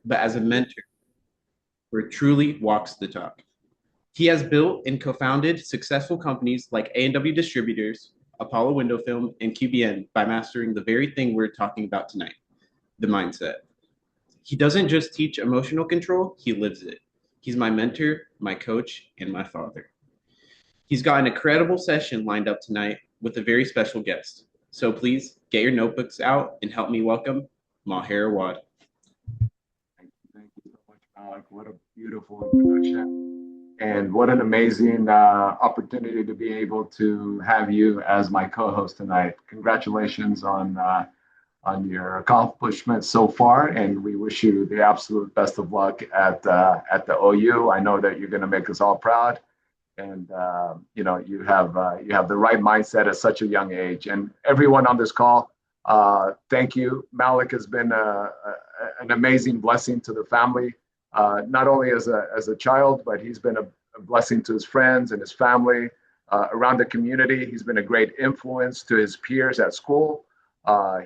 but as a mentor who truly walks the talk. He has built and co-founded successful companies like A&W Distributors, Apollo Window Film, and QBN by mastering the very thing we're talking about tonight, the mindset. He doesn't just teach emotional control, he lives it. He's my mentor, my coach, and my father. He's got an incredible session lined up tonight with a very special guest. So please get your notebooks out and help me welcome Maher Awad. Thank you so much, Malik. What a beautiful introduction. And what an amazing opportunity to be able to have you as my co-host tonight. Congratulations on your accomplishments so far, and we wish you the absolute best of luck at the OU. I know that you're going to make us all proud, and you have the right mindset at such a young age. And everyone on this call, thank you. Malik has been an amazing blessing to the family, not only as a child, but he's been a blessing to his friends and his family around the community. He's been a great influence to his peers at school.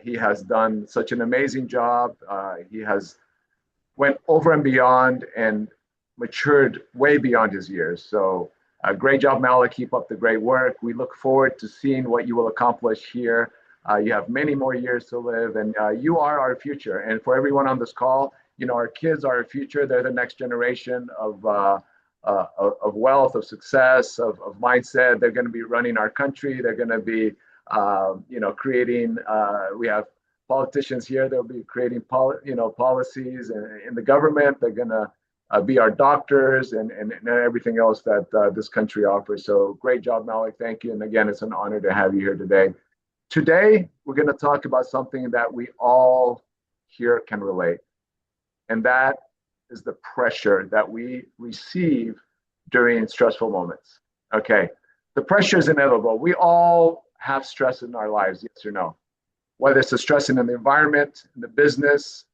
He has done such an amazing job. He has went over and beyond and matured way beyond his years. So great job, Malik. Keep up the great work. We look forward to seeing what you will accomplish here. You have many more years to live, and you are our future. And for everyone on this call, our kids are our future. They're the next generation of wealth, of success, of mindset. They're going to be running our country. They're going to be creating. We have politicians here. They'll be creating policies in the government. They're going to be our doctors and everything else that this country offers. So great job, Malik. Thank you. And again, it's an honor to have you here today. Today, we're going to talk about something that we all here can relate, and that is the pressure that we receive during stressful moments. Okay, the pressure is inevitable. We all have stress in our lives, yes or no? Whether it's the stress in the environment, in the business,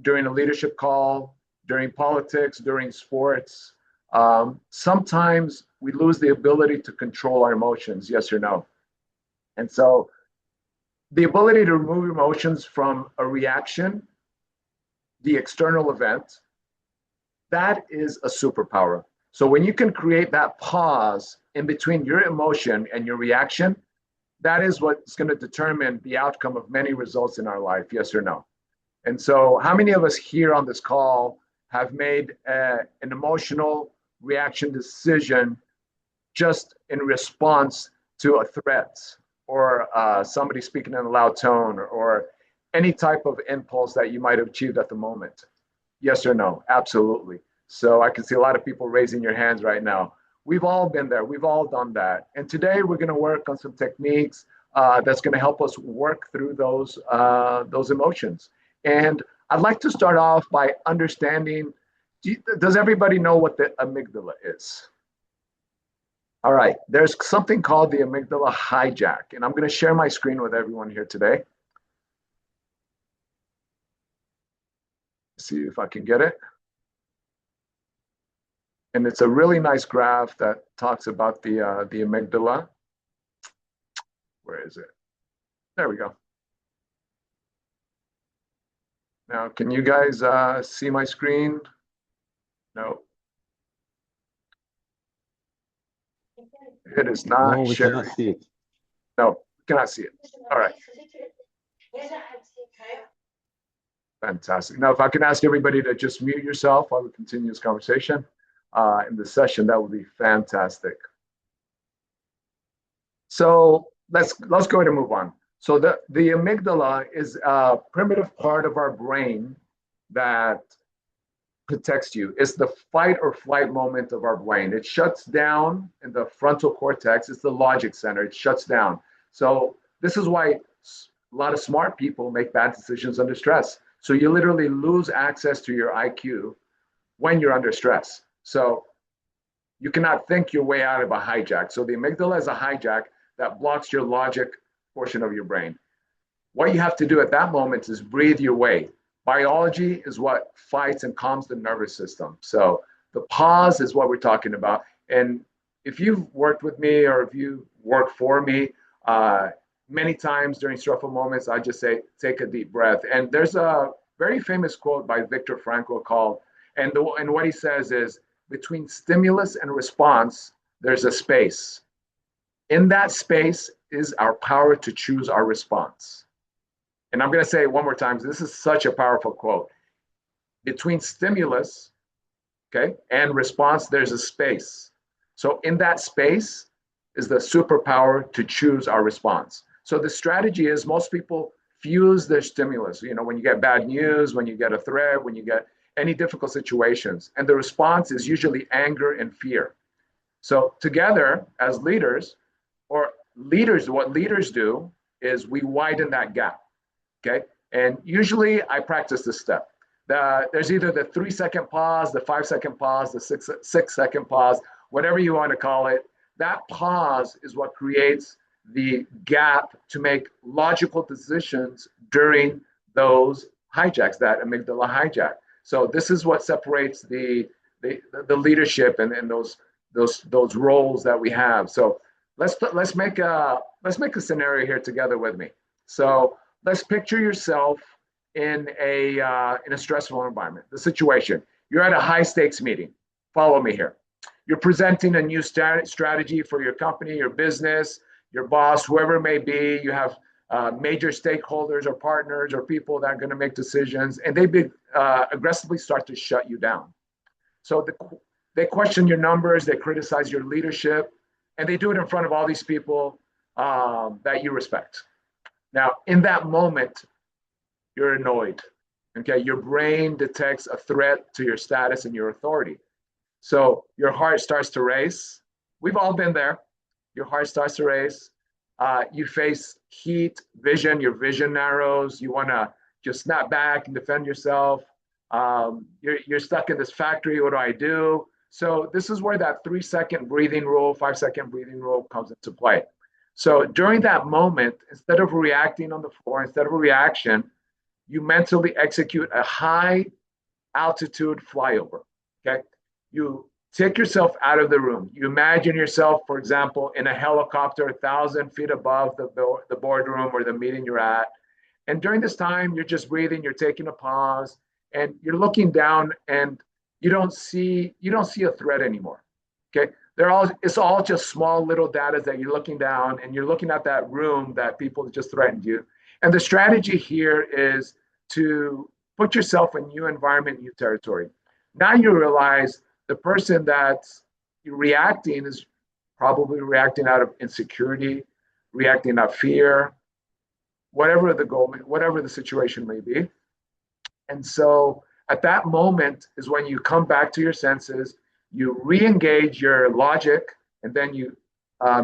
during a leadership call, during politics, during sports. Sometimes we lose the ability to control our emotions, yes or no? And so the ability to remove emotions from a reaction, the external event, that is a superpower. So when you can create that pause in between your emotion and your reaction, that is what's going to determine the outcome of many results in our life, yes or no? And so how many of us here on this call have made an emotional reaction decision just in response to a threat or somebody speaking in a loud tone or any type of impulse that you might have achieved at the moment? Yes or no? Absolutely. So I can see a lot of people raising your hands right now. We've all been there. We've all done that. And today we're going to work on some techniques that's going to help us work through those emotions. And I'd like to start off by understanding, does everybody know what the amygdala is? All right, there's something called the amygdala hijack, and I'm going to share my screen with everyone here today. See if I can get it. And it's a really nice graph that talks about the amygdala. Where is it? There we go. Now, can you guys see my screen? No. It is not No, we sharing. cannot see it. No, we cannot see it. All right. Fantastic. Now, if I can ask everybody to just mute yourself while we continue this conversation in the session, that would be fantastic. So let's go ahead and move on. So the amygdala is a primitive part of our brain that protects you. It's the fight or flight moment of our brain. It shuts down in the frontal cortex. It's the logic center. It shuts down. So this is why a lot of smart people make bad decisions under stress. So you literally lose access to your IQ when you're under stress. So you cannot think your way out of a hijack. So the amygdala is a hijack that blocks your logic portion of your brain. What you have to do at that moment is breathe your way. Biology is what fights and calms the nervous system. So the pause is what we're talking about. And if you've worked with me or if you work for me, many times during stressful moments, I just say, take a deep breath. And there's a very famous quote by Viktor Frankl called, and what he says is, between stimulus and response, there's a space. In that space is our power to choose our response. And I'm going to say it one more time. This is such a powerful quote. Between stimulus, okay, and response, there's a space. So in that space is the superpower to choose our response. So the strategy is most people fuse their stimulus. You know, when you get bad news, when you get a threat, when you get any difficult situations, and the response is usually anger and fear. So together as leaders, what leaders do is we widen that gap. Okay. And usually I practice this step. There's either the 3 second pause, the 5 second pause, the six second pause, whatever you want to call it. That pause is what creates the gap to make logical decisions during those hijacks, that amygdala hijack. So this is what separates the leadership and those roles that we have. So let's make a scenario here together with me. So let's picture yourself in a stressful environment. The situation: you're at a high stakes meeting. Follow me here. You're presenting a new strategy for your company, your business, your boss, whoever it may be. You have major stakeholders or partners or people that are going to make decisions, and they aggressively start to shut you down. So they question your numbers, they criticize your leadership, and they do it in front of all these people that you respect. Now, in that moment, you're annoyed. Okay, your brain detects a threat to your status and your authority. So your heart starts to race. We've all been there. Your heart starts to race. You face heat, vision. Your vision narrows. You want to just snap back and defend yourself. You're stuck in this factory. What do I do? So this is where that 3 second breathing rule, 5 second breathing rule comes into play. So during that moment, instead of reacting on the floor, instead of a reaction, you mentally execute a high altitude flyover. Okay. You take yourself out of the room. You imagine yourself, for example, in a helicopter 1,000 feet above the boardroom or the meeting you're at. And during this time, you're just breathing, you're taking a pause, and you're looking down, and you don't see a threat anymore. Okay. It's all just small little data that you're looking down, and you're looking at that room that people just threatened you. And the strategy here is to put yourself in new environment, new territory. Now you realize the person that's reacting is probably reacting out of insecurity, reacting out of fear, whatever the goal, whatever the situation may be. And so at that moment is when you come back to your senses, you re-engage your logic, and then you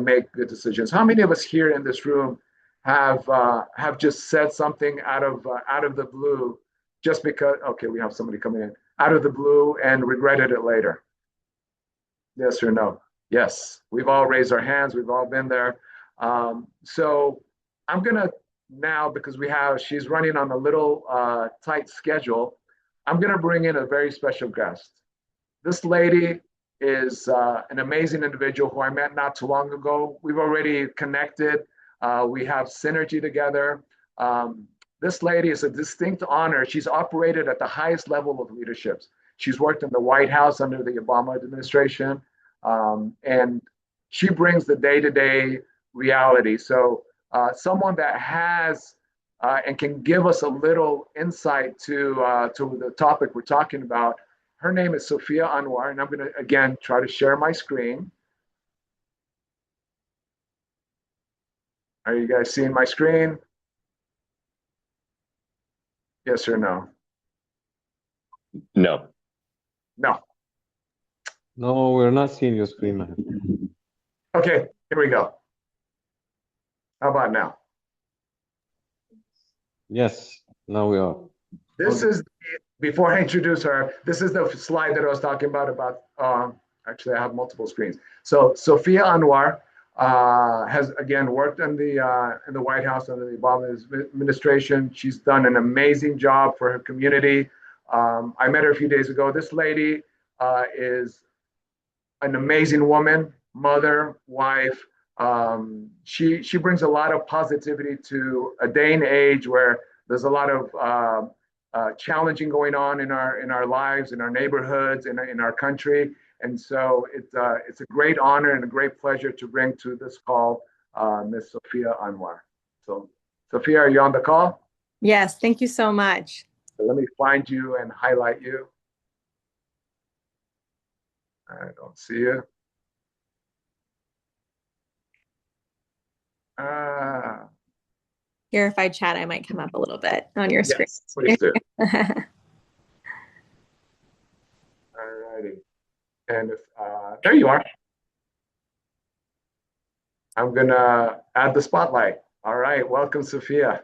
make good decisions. How many of us here in this room have just said something out of the blue, just because? Okay, we have somebody coming in, out of the blue, and regretted it later? Yes or no? Yes, we've all raised our hands. We've all been there. So I'm gonna now, because she's running on a little tight schedule, I'm gonna bring in a very special guest. This lady is an amazing individual who I met not too long ago. We've already connected. We have synergy together. This lady is a distinct honor. She's operated at the highest level of leadership. She's worked in the White House under the Obama administration, and she brings the day-to-day reality. So someone that has and can give us a little insight to the topic we're talking about. Her name is Sophia Anwar, and I'm going to, again, try to share my screen. Are you guys seeing my screen? Yes or no? No. No. No, we're not seeing your screen, Maher. Okay, here we go. How about now? Yes, now we are. This is, before I introduce her, this is the slide that I was talking about, actually I have multiple screens. So Sophia Anwar has, again, worked in the White House under the Obama administration. She's done an amazing job for her community. I met her a few days ago. This lady is an amazing woman, mother, wife. She brings a lot of positivity to a day and age where there's a lot of challenging going on in our lives, in our neighborhoods, in our country. And so it's a great honor and a great pleasure to bring to this call Ms. Sophia Anwar. So, Sophia, are you on the call? Yes, thank you so much. Let me find you and highlight you. I don't see you. Here, if I chat, I might come up a little bit on your screen. Yes, please do. All righty. And if, there you are. I'm going to add the spotlight. All right. Welcome, Sophia.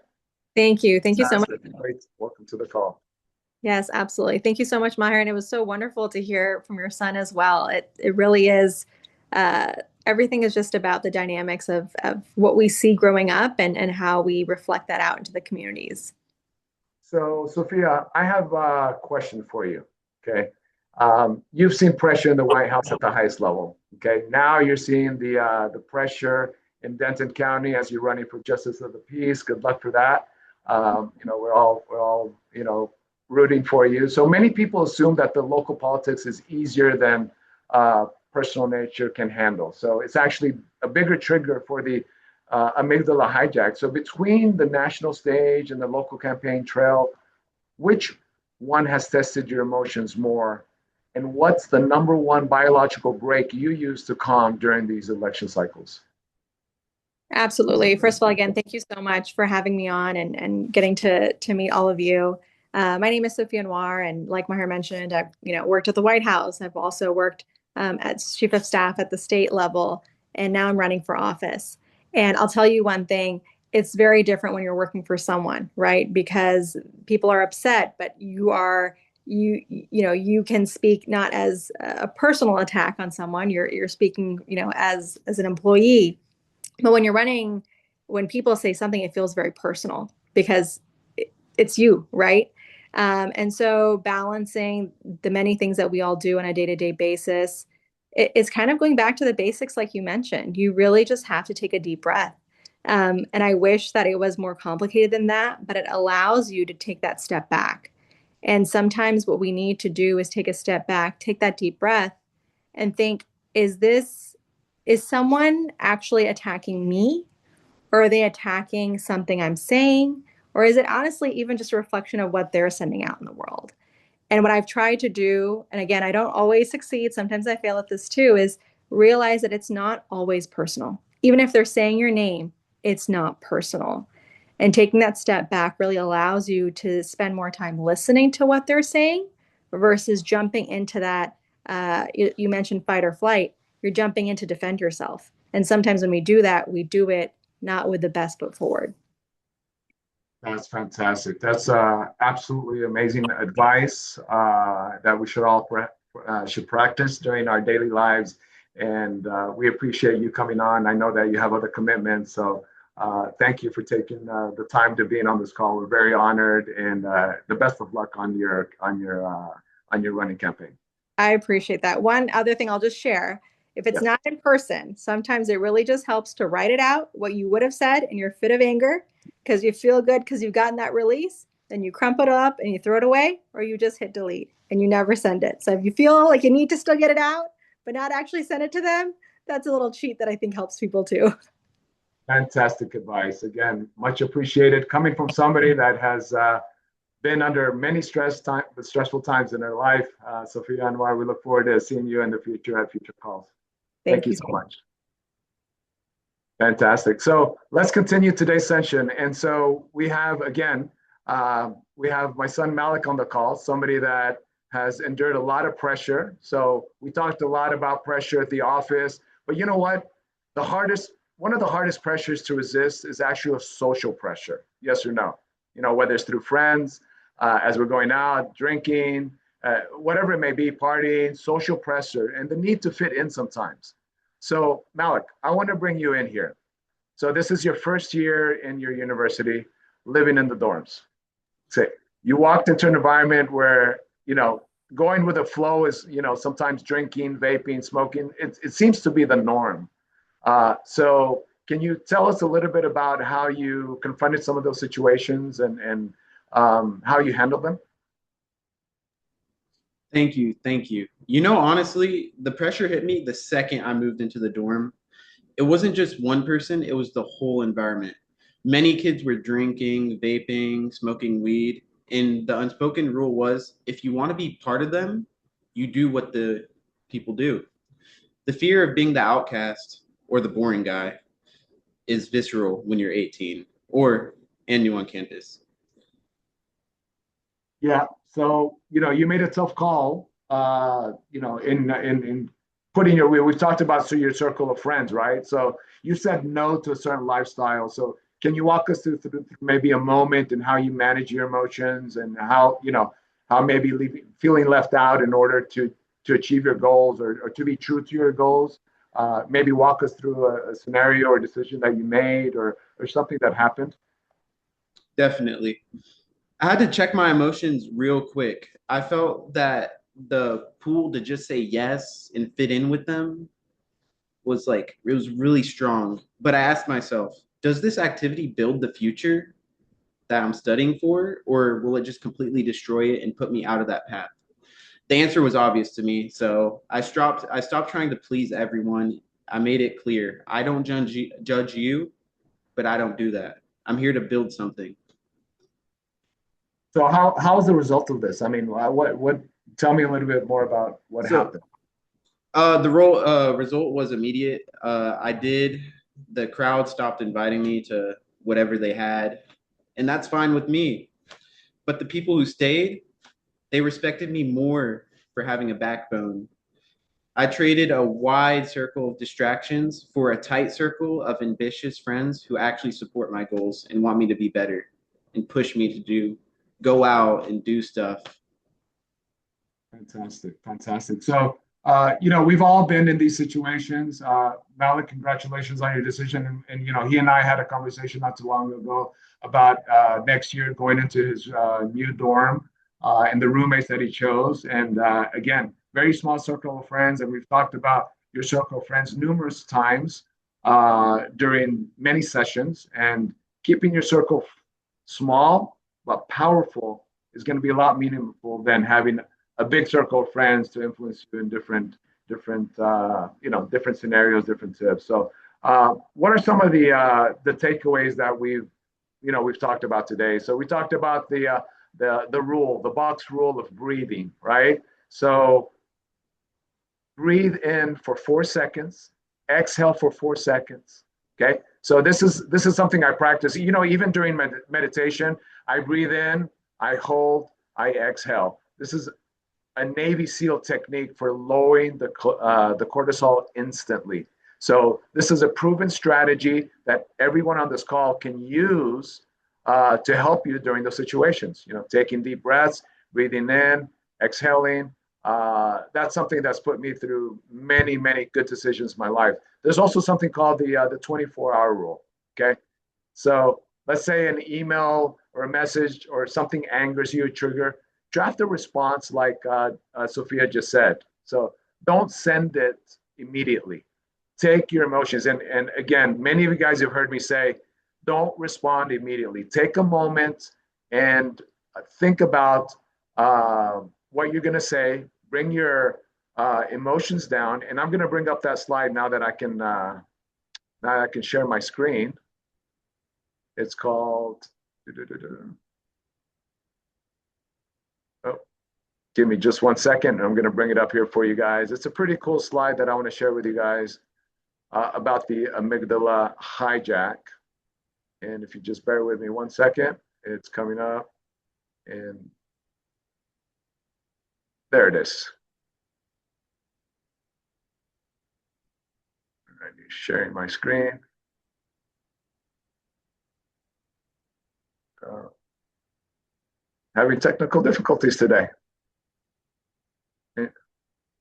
Thank you. Thank you so much. Great. Welcome to the call. Yes, absolutely. Thank you so much, Maher. And it was so wonderful to hear from your son as well. It really is. Everything is just about the dynamics of what we see growing up and how we reflect that out into the communities. So, Sophia, I have a question for you. Okay. You've seen pressure in the White House at the highest level. Okay. Now you're seeing the pressure in Denton County as you're running for Justice of the Peace. Good luck for that. We're all rooting for you. So many people assume that the local politics is easier than personal nature can handle. So it's actually a bigger trigger for the amygdala hijack. So between the national stage and the local campaign trail, which one has tested your emotions more? And what's the number one biological break you use to calm during these election cycles? Absolutely. First of all, again, thank you so much for having me on and getting to meet all of you. My name is Sophia Anwar, and like Maher mentioned, I've worked at the White House. I've also worked as chief of staff at the state level, and now I'm running for office. And I'll tell you one thing, it's very different when you're working for someone, right? Because people are upset, but you can speak not as a personal attack on someone. You're speaking, as an employee. But when you're running, when people say something, it feels very personal because it's you, right? And so balancing the many things that we all do on a day-to-day basis, it's kind of going back to the basics, like you mentioned. You really just have to take a deep breath. And I wish that it was more complicated than that, but it allows you to take that step back. And sometimes what we need to do is take a step back, take that deep breath, and think, is someone actually attacking me? Or are they attacking something I'm saying? Or is it honestly even just a reflection of what they're sending out in the world? And what I've tried to do, and again, I don't always succeed, sometimes I fail at this too, is realize that it's not always personal. Even if they're saying your name, it's not personal. And taking that step back really allows you to spend more time listening to what they're saying versus jumping into that, you mentioned fight or flight, you're jumping in to defend yourself. And sometimes when we do that, we do it not with the best foot forward. That's fantastic. That's absolutely amazing advice that we should all should practice during our daily lives. And we appreciate you coming on. I know that you have other commitments, so thank you for taking the time to being on this call. We're very honored, and the best of luck on your running campaign. I appreciate that. One other thing I'll just share. If it's not in person, sometimes it really just helps to write it out, what you would have said in your fit of anger, because you feel good because you've gotten that release. Then you crumple it up and you throw it away, or you just hit delete and you never send it. So if you feel like you need to still get it out, but not actually send it to them, that's a little cheat that I think helps people too. Fantastic advice. Again, much appreciated. Coming from somebody that has been under many stressful times in their life. Sophia Anwar, we look forward to seeing you in the future at future calls. Thank you so much. Fantastic. So let's continue today's session. And so we have, again, we have my son Malik on the call, somebody that has endured a lot of pressure. So we talked a lot about pressure at the office, but you know what? One of the hardest pressures to resist is actually a social pressure. Yes or no? Whether it's through friends, as we're going out, drinking, whatever it may be, partying, social pressure, and the need to fit in sometimes. So Malik, I want to bring you in here. So this is your first year in your university, living in the dorms. Say you walked into an environment where, going with the flow is, sometimes drinking, vaping, smoking. It seems to be the norm. So can you tell us a little bit about how you confronted some of those situations and how you handle them? Thank you. Thank you. Honestly, the pressure hit me the second I moved into the dorm. It wasn't just one person, it was the whole environment. Many kids were drinking, vaping, smoking weed. And the unspoken rule was if you want to be part of them, you do what the people do. The fear of being the outcast or the boring guy is visceral when you're 18 or and new on campus. Yeah. So, you made a tough call, in putting we've talked about your circle of friends, right? So you said no to a certain lifestyle. So can you walk us through maybe a moment and how you manage your emotions and how maybe feeling left out in order to achieve your goals or to be true to your goals? Maybe walk us through a scenario or decision that you made or something that happened. Definitely. I had to check my emotions real quick. I felt that the pull to just say yes and fit in with them it was really strong. But I asked myself, does this activity build the future that I'm studying for, or will it just completely destroy it and put me out of that path? The answer was obvious to me. So I stopped trying to please everyone. I made it clear. I don't judge you, but I don't do that. I'm here to build something. So how's the result of this? I mean, what tell me a little bit more about what So happened. the result was immediate. The crowd stopped inviting me to whatever they had, and that's fine with me. But the people who stayed, they respected me more for having a backbone. I traded a wide circle of distractions for a tight circle of ambitious friends who actually support my goals and want me to be better and push me to go out and do stuff. Fantastic, fantastic. So, we've all been in these situations. Malik, congratulations on your decision. And he and I had a conversation not too long ago about next year going into his new dorm and the roommates that he chose. And again, very small circle of friends. And we've talked about your circle of friends numerous times during many sessions. And keeping your circle small but powerful is going to be a lot meaningful than having a big circle of friends to influence you in different scenarios, different tips. So, what are some of the takeaways that we've talked about today? So we talked about the rule, the box rule of breathing, right? So breathe in for 4 seconds, exhale for 4 seconds. Okay. So this is something I practice. Even during meditation, I breathe in, I hold, I exhale. This is a Navy SEAL technique for lowering the cortisol instantly. So this is a proven strategy that everyone on this call can use to help you during those situations. Taking deep breaths, breathing in, exhaling. That's something that's put me through many, many good decisions in my life. There's also something called the 24-hour rule. Okay, so let's say an email or a message or something angers you, trigger. Draft a response like Sophia just said. So don't send it immediately. Take your emotions. And again, many of you guys have heard me say, don't respond immediately. Take a moment and think about what you're going to say. Bring your emotions down. And I'm going to bring up that slide now that I can share my screen. It's called. Oh, give me just 1 second. I'm going to bring it up here for you guys. It's a pretty cool slide that I want to share with you guys about the amygdala hijack. And if you just bear with me 1 second, it's coming up. And there it is. I'm sharing my screen. Having technical difficulties today.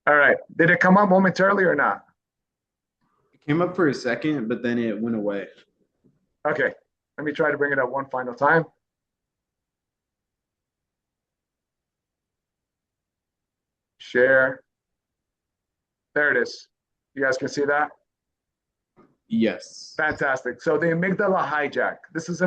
All right. Did it come up momentarily or not? It came up for a second, but then it went away. Okay. Let me try to bring it up one final time. Share. There it is. You guys can see that? Yes. Fantastic. So the amygdala hijack. This is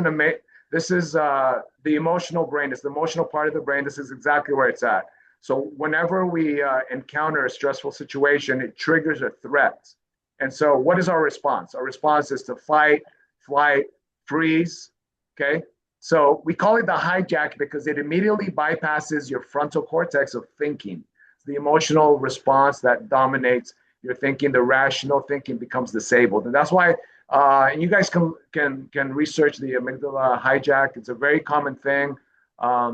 This is the emotional brain. It's the emotional part of the brain. This is exactly where it's at. So whenever we encounter a stressful situation, it triggers a threat. And so what is our response? Our response is to fight, flight, freeze. Okay. So we call it the hijack because it immediately bypasses your frontal cortex of thinking. It's the emotional response that dominates your thinking. The rational thinking becomes disabled. And that's why and you guys can research the amygdala hijack. It's a very common thing. I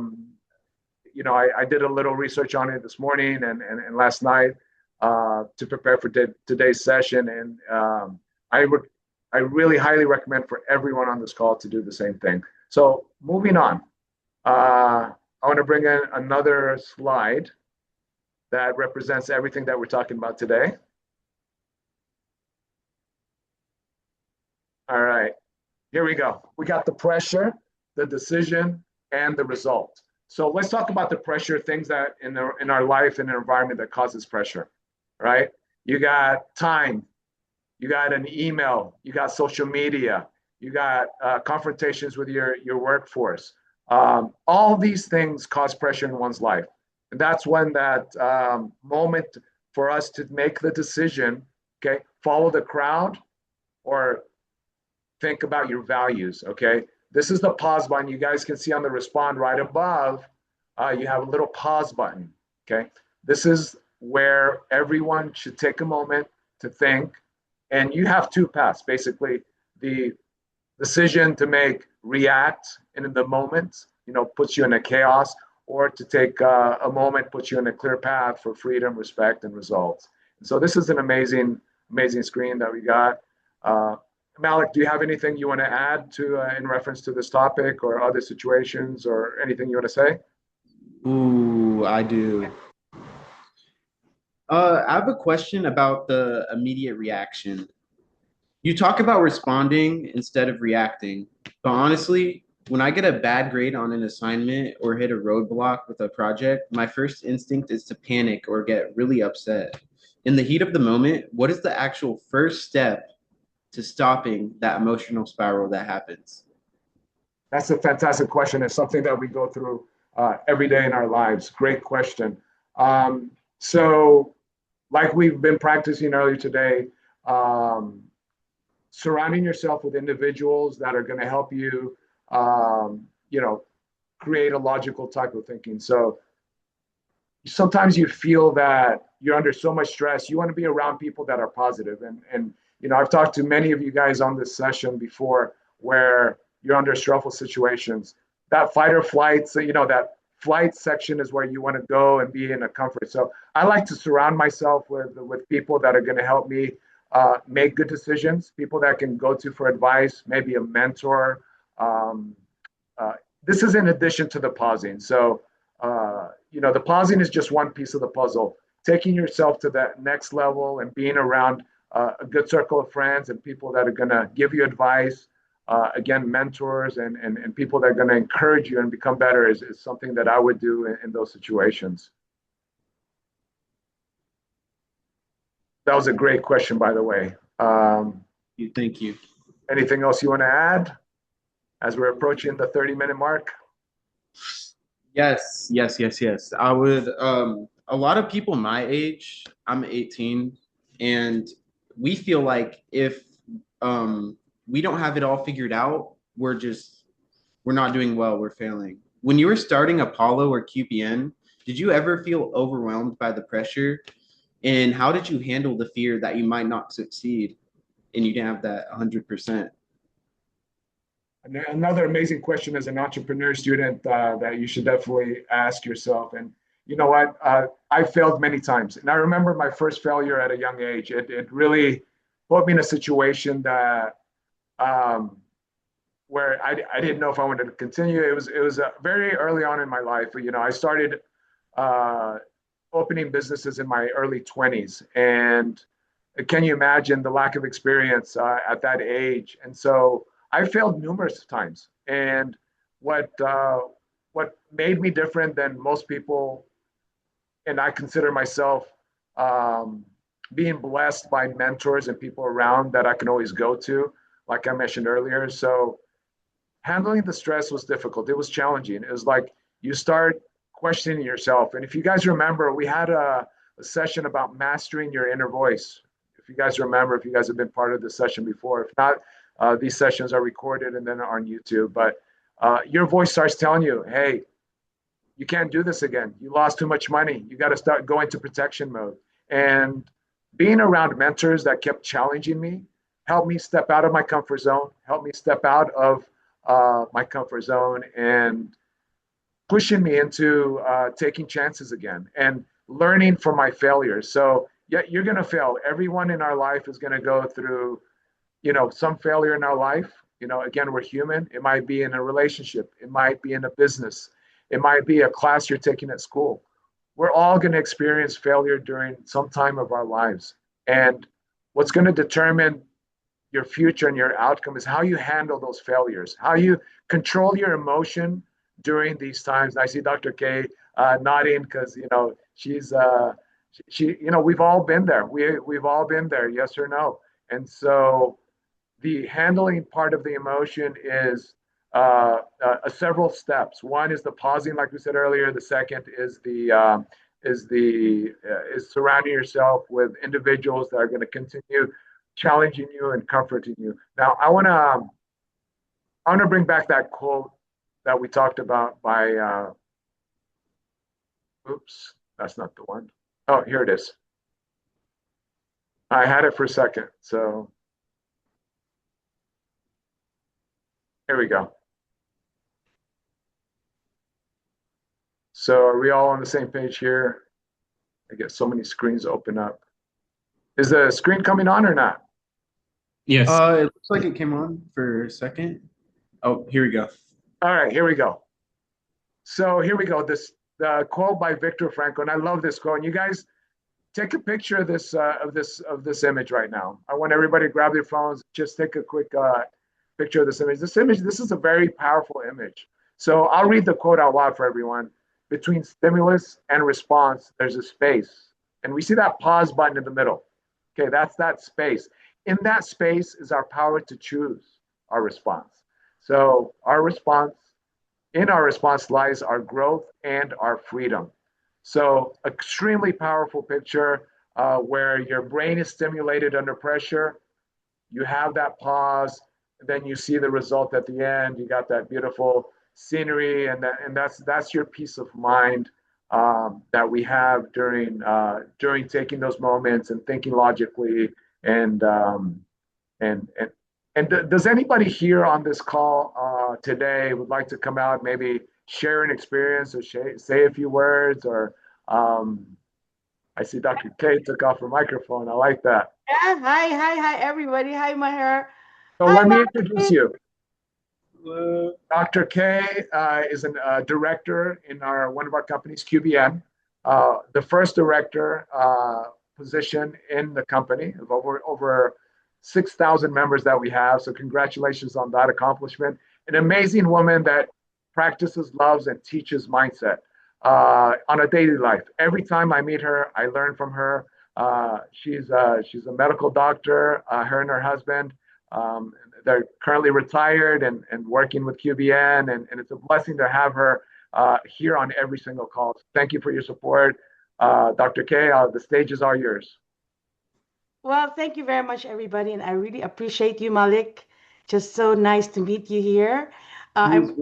did a little research on it this morning and last night to prepare for today's session. And I really highly recommend for everyone on this call to do the same thing. So moving on, I want to bring in another slide that represents everything that we're talking about today. All right, here we go. We got the pressure, the decision, and the result. So let's talk about the pressure, things that in our life and environment that causes pressure, right? You got time, you got an email, you got social media, you got confrontations with your workforce. All these things cause pressure in one's life. And that's when that moment for us to make the decision, okay, follow the crowd or think about your values, okay? This is the pause button. You guys can see on the respond right above, you have a little pause button, okay? This is where everyone should take a moment to think. And you have two paths, basically. The decision to make, react in the moment, puts you in a chaos, or to take a moment, puts you in a clear path for freedom, respect, and results. And so this is an amazing, amazing screen that we got. Malik, do you have anything you want to add to in reference to this topic or other situations or anything you want to say? Ooh, I do. I have a question about the immediate reaction. You talk about responding instead of reacting, but honestly, when I get a bad grade on an assignment or hit a roadblock with a project, my first instinct is to panic or get really upset. In the heat of the moment, what is the actual first step to stopping that emotional spiral that happens? That's a fantastic question. It's something that we go through every day in our lives. Great question. So, like we've been practicing earlier today, surrounding yourself with individuals that are going to help you, create a logical type of thinking. So sometimes you feel that you're under so much stress. You want to be around people that are positive. And I've talked to many of you guys on this session before where you're under stressful situations. That fight or flight, so that flight section is where you want to go and be in a comfort. So I like to surround myself with people that are going to help me make good decisions, people that can go to for advice, maybe a mentor. This is in addition to the pausing. So, the pausing is just one piece of the puzzle. Taking yourself to that next level and being around a good circle of friends and people that are going to give you advice, again, mentors and people that are going to encourage you and become better is something that I would do in those situations. That was a great question, by the way. Thank you. Anything else you want to add as we're approaching the 30-minute mark? Yes. I would, a lot of people my age, I'm 18, and we feel like if we don't have it all figured out, we're not doing well, we're failing. When you were starting Apollo or QPN, did you ever feel overwhelmed by the pressure? And how did you handle the fear that you might not succeed and you didn't have that 100%? Another amazing question as an entrepreneur student that you should definitely ask yourself. And you know what? I failed many times. And I remember my first failure at a young age. It really put me in a situation that where I didn't know if I wanted to continue. It was very early on in my life. I started opening businesses in my early 20s. And can you imagine the lack of experience at that age? And so I failed numerous times. And what made me different than most people, and I consider myself being blessed by mentors and people around that I can always go to, like I mentioned earlier. So handling the stress was difficult. It was challenging. It was like you start questioning yourself. And if you guys remember, we had a session about mastering your inner voice. If you guys remember, if you guys have been part of this session before, if not, these sessions are recorded and then are on YouTube. But your voice starts telling you, hey, you can't do this again. You lost too much money. You got to start going to protection mode. And being around mentors that kept challenging me helped me step out of my comfort zone, helped me step out of my comfort zone and pushing me into taking chances again and learning from my failures. So yeah, you're going to fail. Everyone in our life is going to go through, some failure in our life. Again, we're human. It might be in a relationship. It might be in a business. It might be a class you're taking at school. We're all going to experience failure during some time of our lives. And what's going to determine your future and your outcome is how you handle those failures, how you control your emotion during these times. And I see Dr. K nodding because she's we've all been there. We've all been there, yes or no. And so the handling part of the emotion is several steps. One is the pausing, like we said earlier. The second is is surrounding yourself with individuals that are going to continue challenging you and comforting you. Now, I want to bring back that quote that we talked about by. Oops, that's not the one. Oh, here it is. I had it for a second, so here we go. So are we all on the same page here? I get so many screens open up. Is the screen coming on or not? Yes. It looks like it came on for a second. Oh, here we go. All right, here we go. So here we go. The quote by Viktor Frankl, and I love this quote. And you guys take a picture of this image right now. I want everybody to grab their phones. Just take a quick picture of this image. This is a very powerful image. So I'll read the quote out loud for everyone. Between stimulus and response, there's a space. And we see that pause button in the middle. Okay, that's that space. In that space is our power to choose our response. So in our response lies our growth and our freedom. So extremely powerful picture where your brain is stimulated under pressure. You have that pause, and then you see the result at the end. You got that beautiful scenery, and that's your peace of mind that we have during taking those moments and thinking logically. And does anybody here on this call today would like to come out, maybe share an experience or say a few words? Or I see Dr. K took off her microphone. I like that. Yeah, hi, everybody. Hi, Maher. So Hi, let me Malik. introduce you. Dr. K is a director in one of our companies, QBN, the first director position in the company of over 6,000 members that we have. So congratulations on that accomplishment. An amazing woman that practices, loves, and teaches mindset on a daily life. Every time I meet her, I learn from her. She's a medical doctor. Her and her husband. They're currently retired and working with QBN, and it's a blessing to have her here on every single call. So thank you for your support. Dr. K, the stage is all yours. Well, thank you very much, everybody, and I really appreciate you, Malik. Just so nice to meet you here. I'm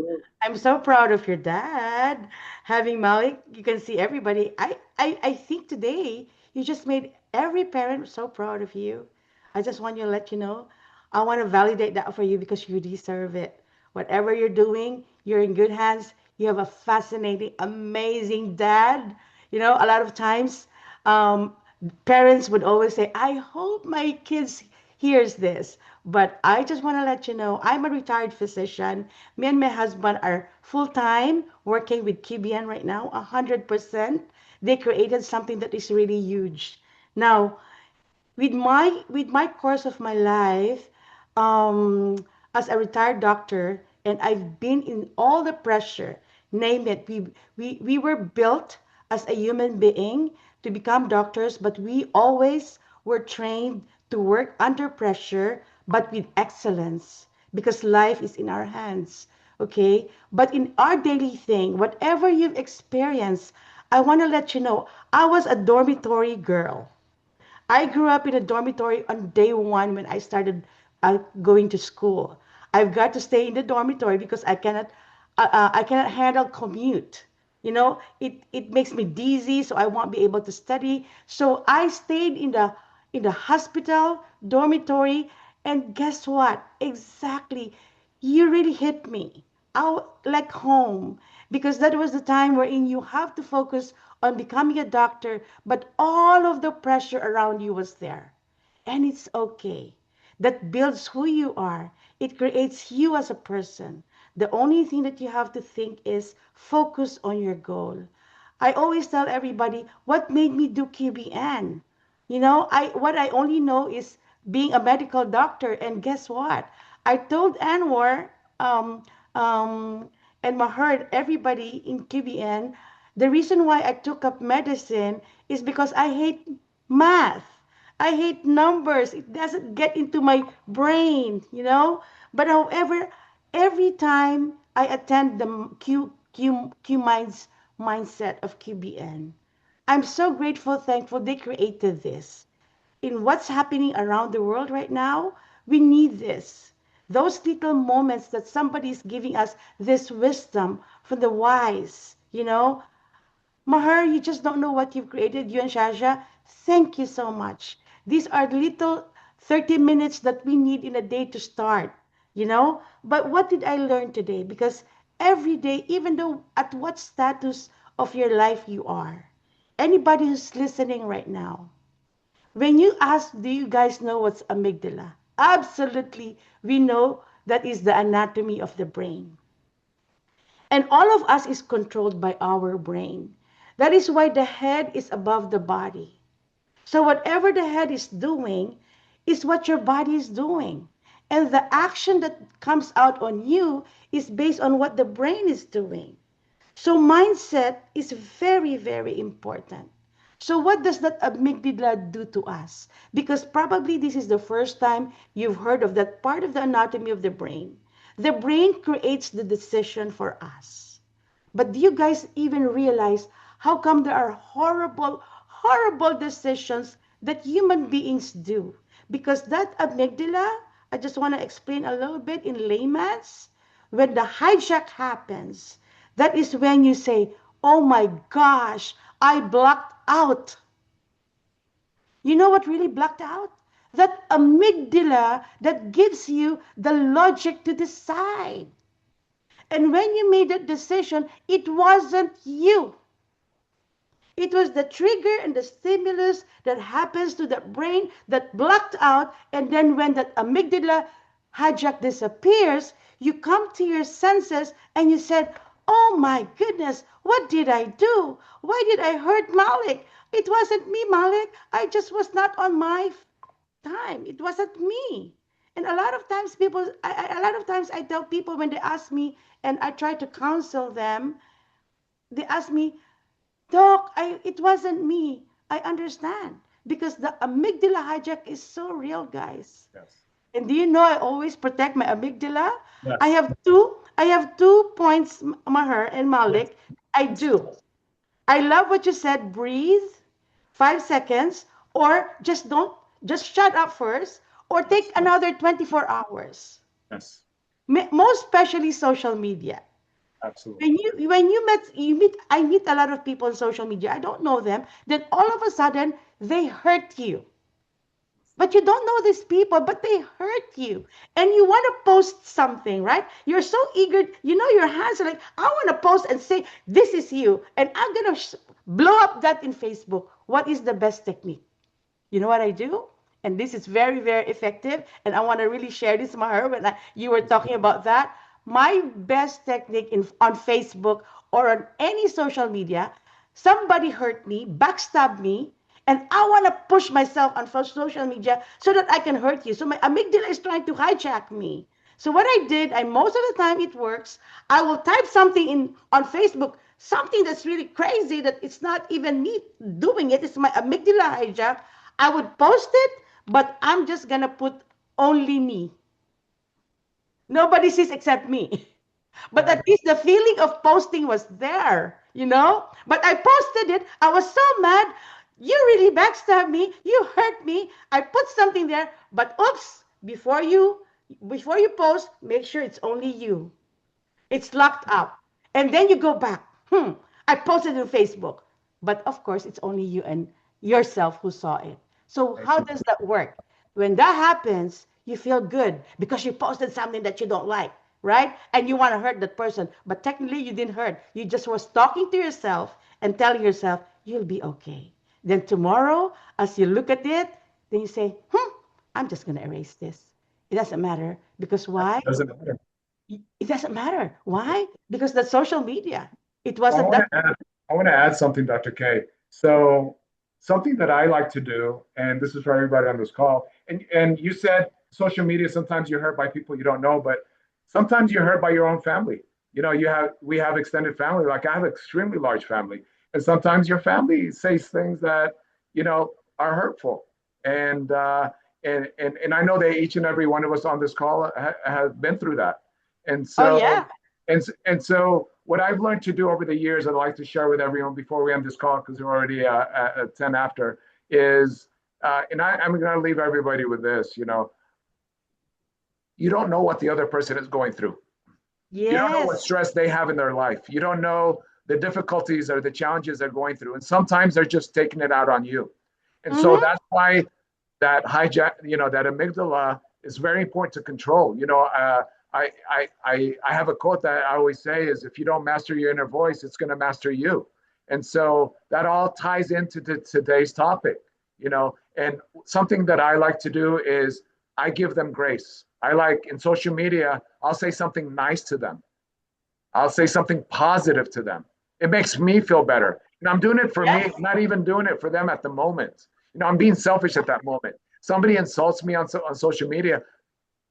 so proud of your dad having Malik. You can see everybody. I think today you just made every parent so proud of you. I just want to let you know. I want to validate that for you because you deserve it. Whatever you're doing, you're in good hands. You have a fascinating, amazing dad. A lot of times, parents would always say, I hope my kids hears this. But I just want to let you know, I'm a retired physician. Me and my husband are full-time working with QBN right now, 100%. They created something that is really huge. Now, with my course of my life, as a retired doctor, and I've been in all the pressure, name it. We were built as a human being to become doctors, but we always were trained to work under pressure, but with excellence, because life is in our hands. Okay? But in our daily thing, whatever you've experienced, I want to let you know, I was a dormitory girl. I grew up in a dormitory on day one when I started going to school. I've got to stay in the dormitory because I cannot handle commute. It makes me dizzy, so I won't be able to study. So I stayed in the hospital dormitory, and guess what? Exactly, you really hit me out like home, because that was the time wherein you have to focus on becoming a doctor, but all of the pressure around you was there. And it's okay. That builds who you are. It creates you as a person. The only thing that you have to think is focus on your goal. I always tell everybody what made me do QBN. I only know is being a medical doctor. And guess what? I told Anwar um, um, and Maher, everybody in QBN, the reason why I took up medicine is because I hate math. I hate numbers. It doesn't get into my brain. But however, every time I attend the Qminds mindset of QBN, I'm so grateful, thankful they created this. In what's happening around the world right now, we need this. Those little moments that somebody is giving us this wisdom from the wise. Maher, you just don't know what you've created, you and Shasha. Thank you so much. These are little 30 minutes that we need in a day to start. But what did I learn today? Because every day, even though at what status of your life you are, anybody who's listening right now, when you ask, do you guys know what's amygdala? Absolutely, we know that is the anatomy of the brain. And all of us is controlled by our brain. That is why the head is above the body. So whatever the head is doing is what your body is doing. And the action that comes out on you is based on what the brain is doing. So mindset is very, very important. So what does that amygdala do to us? Because probably this is the first time you've heard of that part of the anatomy of the brain. The brain creates the decision for us. But do you guys even realize how come there are horrible, horrible decisions that human beings do? Because that amygdala, I just want to explain a little bit in layman's, when the hijack happens, that is when you say, oh my gosh, I blacked out. You know what really blacked out? That amygdala that gives you the logic to decide. And when you made that decision, it wasn't you. It was the trigger and the stimulus that happens to the brain that blocked out. And then when that amygdala hijack disappears, you come to your senses and you said, oh my goodness, what did I do? Why did I hurt Malik? It wasn't me, Malik. I just was not on my time. It wasn't me. And a lot of times a lot of times I tell people when they ask me and I try to counsel them, they ask me, Doc, it wasn't me. I understand. Because the amygdala hijack is so real, guys. Yes. And do you know I always protect my amygdala? I Yes. have two points, Maher and Yes. Malik. I do. I love what you said, breathe 5 seconds, or just shut up first, or take another 24 hours. Yes. Most especially social media. Absolutely. When you meet I meet a lot of people on social media. I don't know them. Then all of a sudden they hurt you. But you don't know these people, but they hurt you. And you want to post something, right? You're so eager. Your hands are like, I want to post and say, this is you. And I'm going to blow up that in Facebook. What is the best technique? You know what I do? And this is very, very effective. And I want to really share this, Maher, when you were talking about that. My best technique on Facebook or on any social media, somebody hurt me, backstab me, and I want to push myself on social media so that I can hurt you. So my amygdala is trying to hijack me. So what I did, most of the time it works. I will type something in on Facebook, something that's really crazy that it's not even me doing it. It's my amygdala hijack. I would post it, but I'm just gonna put only me. Nobody sees except me. But at least the feeling of posting was there, you know? But I posted it. I was so mad. You really backstabbed me. You hurt me. I put something there. But oops, before you post, make sure it's only you. It's locked up. And then you go back. I posted on Facebook. But of course, it's only you and yourself who saw it. So how does that work? When that happens, you feel good because you posted something that you don't like, right? And you want to hurt that person. But technically, you didn't hurt. You just was talking to yourself and telling yourself, you'll be okay. Then tomorrow, as you look at it, then you say, I'm just going to erase this. It doesn't matter. Because why? Doesn't matter. It doesn't matter. Why? Because that's social media. It I wasn't want that. to add, I want to add something, Dr. K. So something that I like to do, and this is for everybody on this call, and you said social media, sometimes you're hurt by people you don't know, but sometimes you're hurt by your own family. We have extended family. Like I have an extremely large family. And sometimes your family says things that, are hurtful. And I know that each and every one of us on this call have been through that. And Oh, so yeah. and so what I've learned to do over the years, I'd like to share with everyone before we end this call, because we're already at 10 after, is, I'm going to leave everybody with this, you don't know what the other person is going through. You don't know what Yes. stress they have in their life. You don't know the difficulties or the challenges they're going through. And sometimes they're just taking it out on you. And so Mm-hmm. that's why that hijack, that amygdala is very important to control. I have a quote that I always say is, if you don't master your inner voice, it's going to master you. And so that all ties into today's topic, and something that I like to do is I give them grace. I like in social media, I'll say something nice to them. I'll say something positive to them. It makes me feel better. And I'm doing it for me, Yes. not even doing it for them at the moment. I'm being selfish at that moment. Somebody insults me on social media.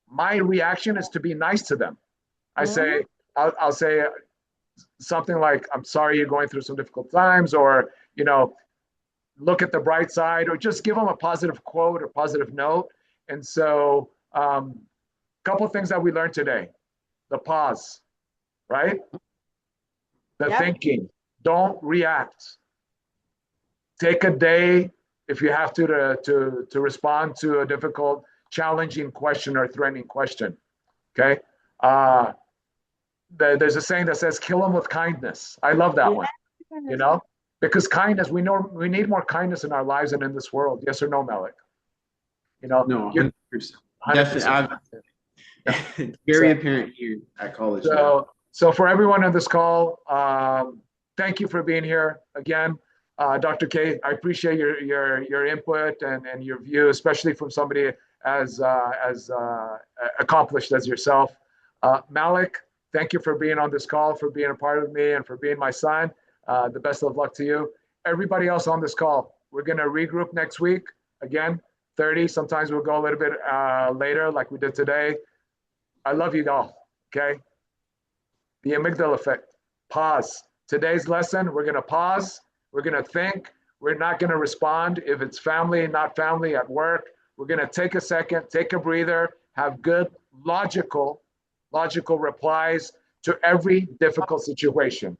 My reaction is to be nice to them. I Mm-hmm. say, I'll say something like, I'm sorry you're going through some difficult times, or, look at the bright side, or just give them a positive quote or positive note. And so, couple of things that we learned today: the pause, right? The Yep. thinking, don't react. Take a day if you have to respond to a difficult, challenging question or threatening question. Okay. There's a saying that says, kill them with kindness. I love that one, Yes. because kindness, we know we need more kindness in our lives and in this world. Yes or no, Malik? No, You're 100%. 100%. Definitely. It's very apparent here at college now. So for everyone on this call, thank you for being here again. Dr. K, I appreciate your input and your view, especially from somebody as accomplished as yourself. Malik, thank you for being on this call, for being a part of me, and for being my son. The best of luck to you. Everybody else on this call, we're going to regroup next week. Again, 30. Sometimes we'll go a little bit later like we did today. I love you all, okay? The amygdala effect. Pause. Today's lesson, we're going to pause. We're going to think. We're not going to respond if it's family, not family, at work. We're going to take a second, take a breather, have good, logical replies to every difficult situation.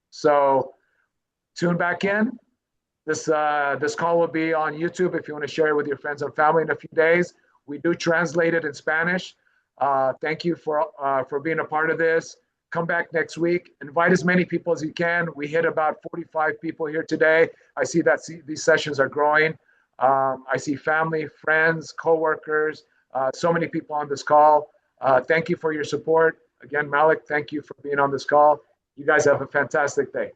So tune back in. This call will be on YouTube if you want to share it with your friends and family in a few days. We do translate it in Spanish. Thank you for being a part of this. Come back next week. Invite as many people as you can. We hit about 45 people here today. I see that these sessions are growing. I see family, friends, coworkers, so many people on this call. Thank you for your support. Again, Malik, thank you for being on this call. You guys have a fantastic day.